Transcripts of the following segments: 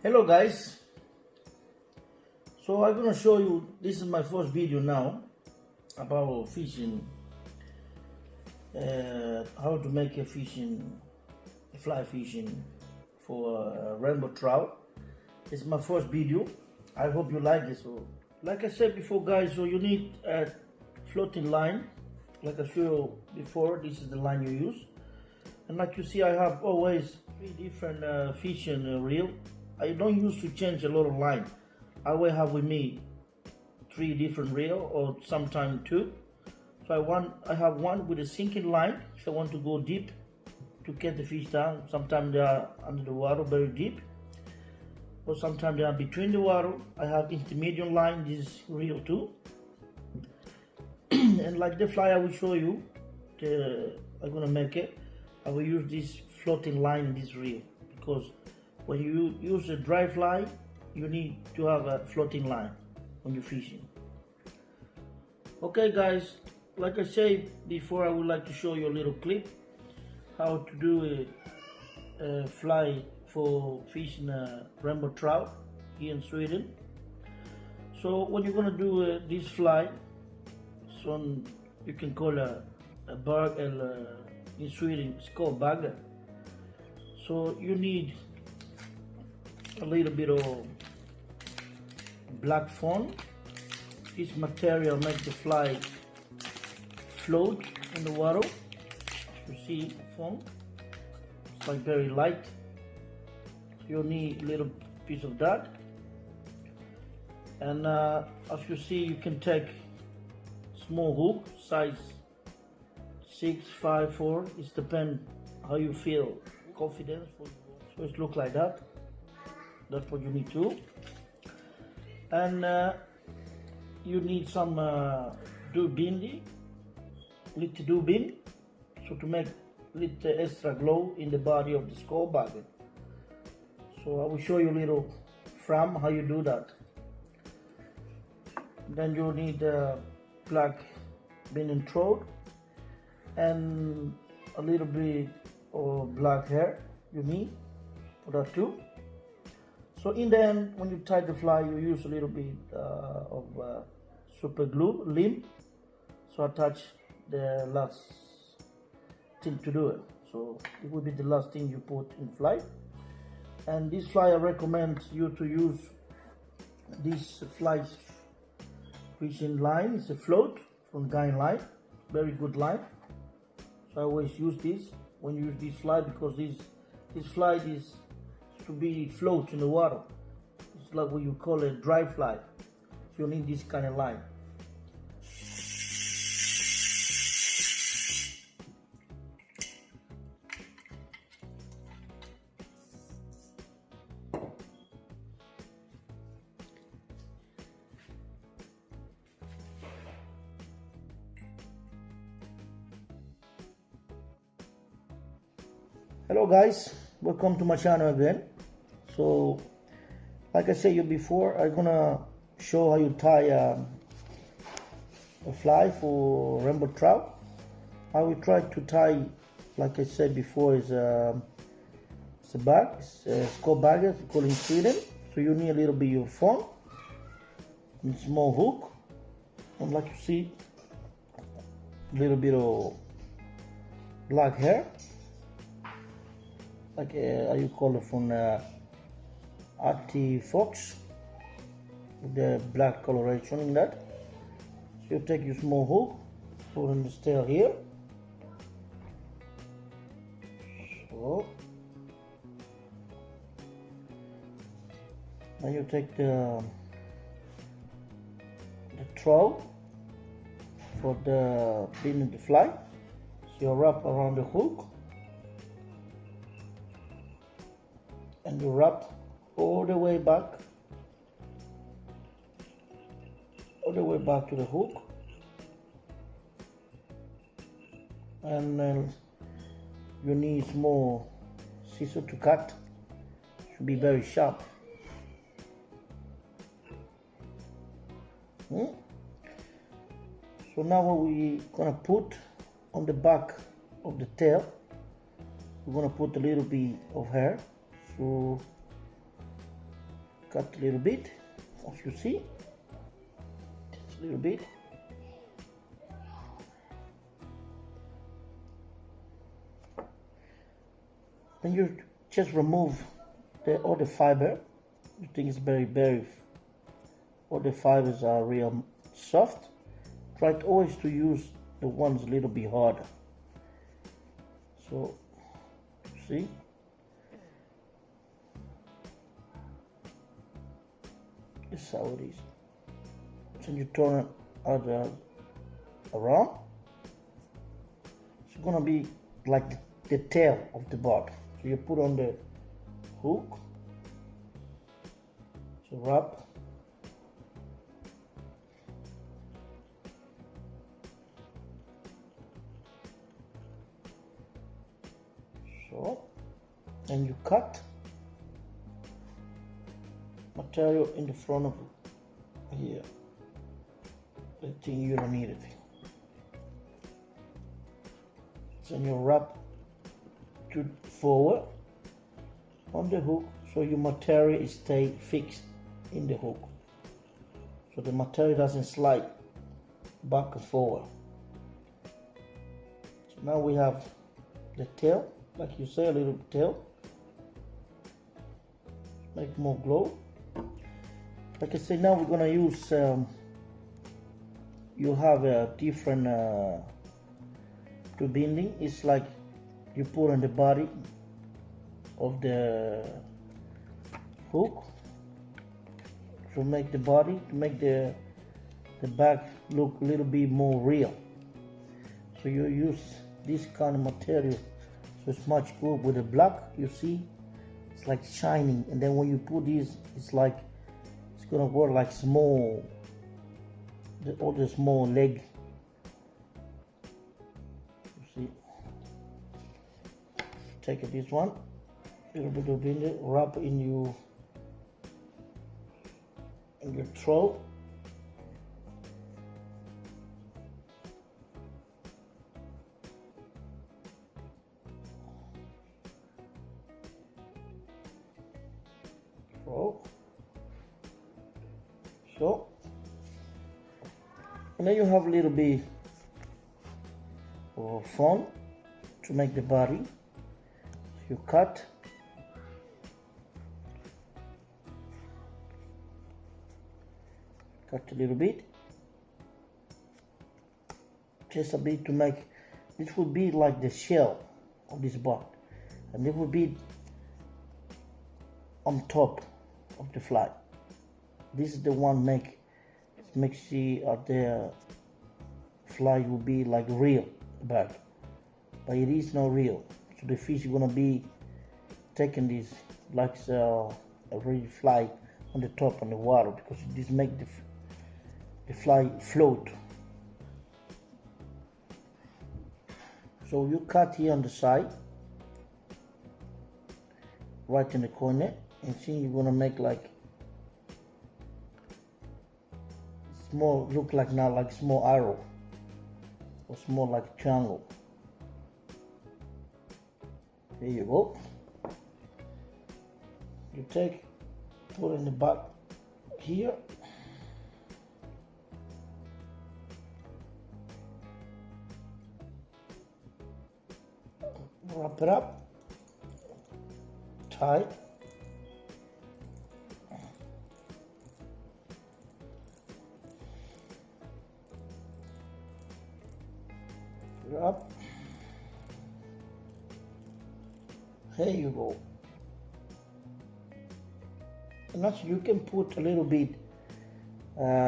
Hello guys, so I'm gonna show you, this is my first video now about fishing, how to make a fly fishing for rainbow trout. It's my first video. I hope you like it. So like I said before guys, so you need a floating line. Like I showed you before, this is the line you use. And like you see, I have always 3 different fishing reel. I don't use to change a lot of line. I always have with me 3 different reel, or sometimes 2. So I have one with a sinking line if I want to go deep to get the fish down. Sometimes they are under the water very deep, or sometimes they are between the water. I have intermediate line, this reel too. And like the fly I will show you, I'm gonna make it. I will use this floating line in this reel, because when you use a dry fly, you need to have a floating line when you're fishing. Okay guys, like I said before, I would like to show you a little clip how to do a fly for fishing rainbow trout here in Sweden. So when you're gonna do this fly, so you can call a bag, in Sweden it's called bagger. So you need a little bit of black foam. This material makes the fly float in the water. You see foam, it's like very light. You need a little piece of that. And as you see, you can take small hook, size 6, 5, 4. It depends how you feel confident. So it looks like that. That's what you need to. And you need some dubindi, little dubin, so to make little extra glow in the body of the skull bucket. So I will show you a little from how you do that. Then you need black bean and trout, and a little bit of black hair you need for that too. So in the end, when you tie the fly, you use a little bit of super glue, limp, so attach the last thing to do it. So it will be the last thing you put in fly. And this fly, I recommend you to use this fly fishing line. It's a float from Guy line, very good line. So I always use this when you use this fly, because this fly is to be float in the water. It's like what you call a dry fly. So you need this kind of line. Hello guys, welcome to my channel again. So like I said you before, I'm gonna show how you tie a fly for rainbow trout. I will try to tie, like I said before, is it's a bag, it's a skull bag, it's called in Sweden. So you need a little bit of foam and small hook, and like you see, a little bit of black hair, like how you call it, from Artie Fox, with the black coloration in that. So you take your small hook, put in the tail here. So now you take the trout for the pin in the fly. So you wrap around the hook, and you wrap all the way back to the hook, and then you need small scissors to cut. Should be very sharp. So now what we gonna put on the back of the tail, we're gonna put a little bit of hair. So cut a little bit, as you see, just a little bit. Then you just remove all the fiber. You think it's very, all the fibers are real soft. Try always to use the ones a little bit harder. So, see? This is how it is. So you turn it around. It's gonna be like the tail of the bird. So you put on the hook. So wrap. So, and you cut material in the front of here. I think you don't need it. So you wrap to forward on the hook so your material stay fixed in the hook. So the material doesn't slide back and forward. So now we have the tail, like you say, a little tail. Make more glow. Like I say, now we're gonna use. You have a different binding. It's like you put on the body of the hook to make the body, to make the back look a little bit more real. So you use this kind of material, so it's much good with the black. You see, it's like shining, and then when you put this, it's like it's gonna work like small, all the small leg. You see, take this one, little bit of binding, wrap in your throat. So, and then you have a little bit of fun to make the body. You cut, a little bit, just a bit to make, this would be like the shell of this bird, and it would be on top of the fly. This is the one makes see the fly will be like real bird, but it is not real. So the fish is gonna be taking this like a real fly on the top on the water, because this make the fly float. So you cut here on the side, right in the corner, and see you're gonna make like small, look like now like small arrow or small like triangle. There you go. You take, put in the back here. Wrap it up, tight. Up. There you go. And actually you can put a little bit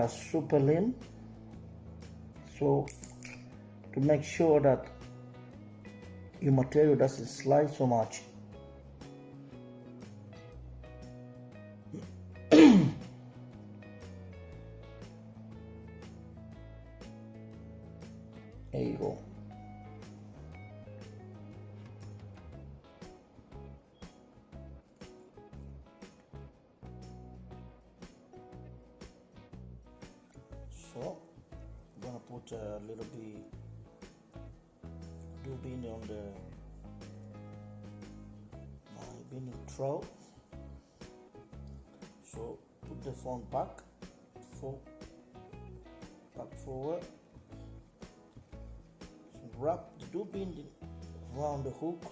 super lean, so to make sure that your material doesn't slide so much. There you go. So I'm gonna put a little bit on the my binding trout. So put the phone back forward. So wrap the dubin around the hook.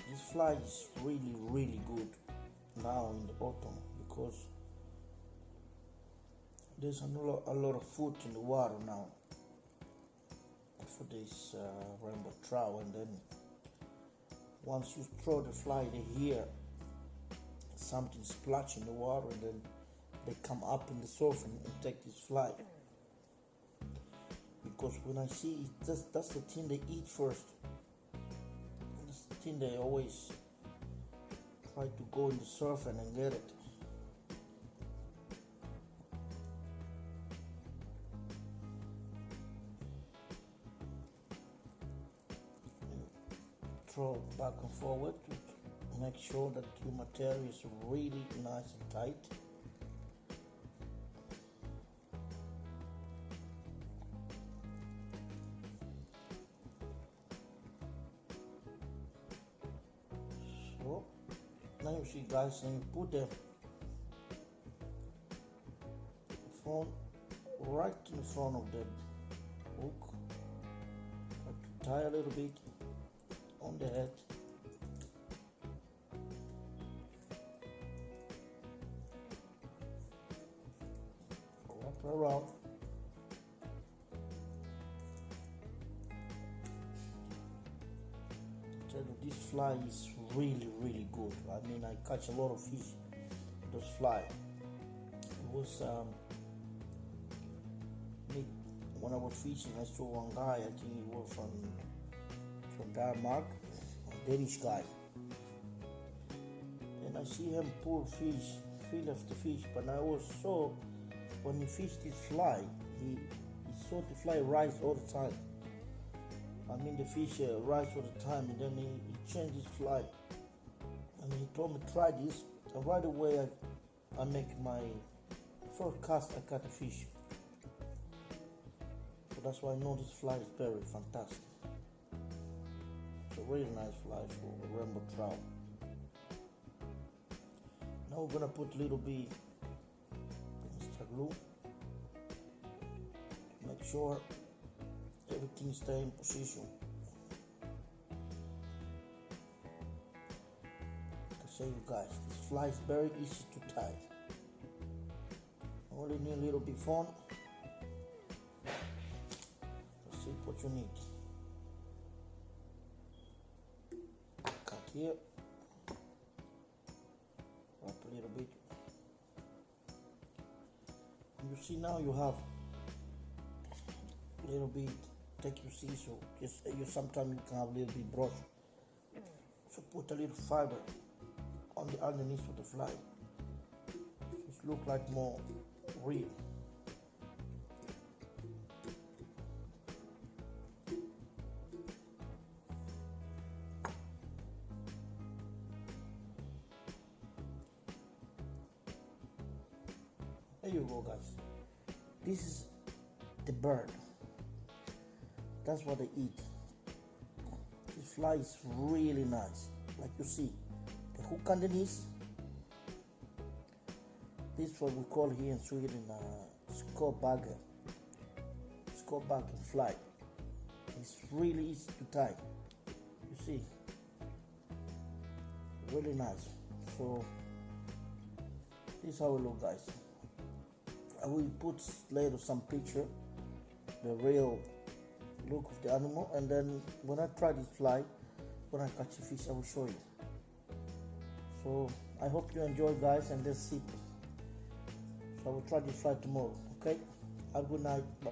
This fly is really good now in the autumn because there's a lot of food in the water now for this rainbow trout, and then once you throw the fly, they hear something splash in the water, and then they come up in the surf and take this fly. Because when I see it, that's the thing they eat first. That's the thing they always try to go in the surf and then get it. Throw back and forward to make sure that your material is really nice and tight. So now you see, guys, and you put the phone right in the front of the hook. Try to tie a little bit on the head. Wrap around. I tell you, this fly is really good. I mean, I catch a lot of fish with this fly. It was when I was fishing, I saw one guy, I think he was from Denmark, a Danish guy, and I see him pull fish, feel of the fish, but I was so, when he fished this fly, he saw the fly rise all the time. I mean, the fish rise all the time, and then he changed his fly, and he told me try this, and right away I make my first cast, I caught a fish. So that's why I know this fly is very fantastic. It's a really nice fly for a rainbow trout. Now we're gonna put a little bit extra glue. Make sure everything stays in position. Like I say, you guys, this fly is very easy to tie. Only need a little bit fun. That's it, what you need. Cut here. Wrap a little bit. And you see now you have a little bit. Take your scissors. Just you sometimes you can have a little bit brush. So put a little fiber on the underneath of the fly. It look like more real. There you go, guys. This is the bird. That's what they eat. This fly is really nice. Like you see, the hook underneath. This is what we call here in Sweden skorbager. Skorbager fly. It's really easy to tie. You see, really nice. So this is how it looks, guys. I will put later some picture, the real look of the animal, and then when I try this fly, when I catch a fish, I will show you. So I hope you enjoy, guys, and let's see. So I will try this fly tomorrow. Okay, have a good night. Bye.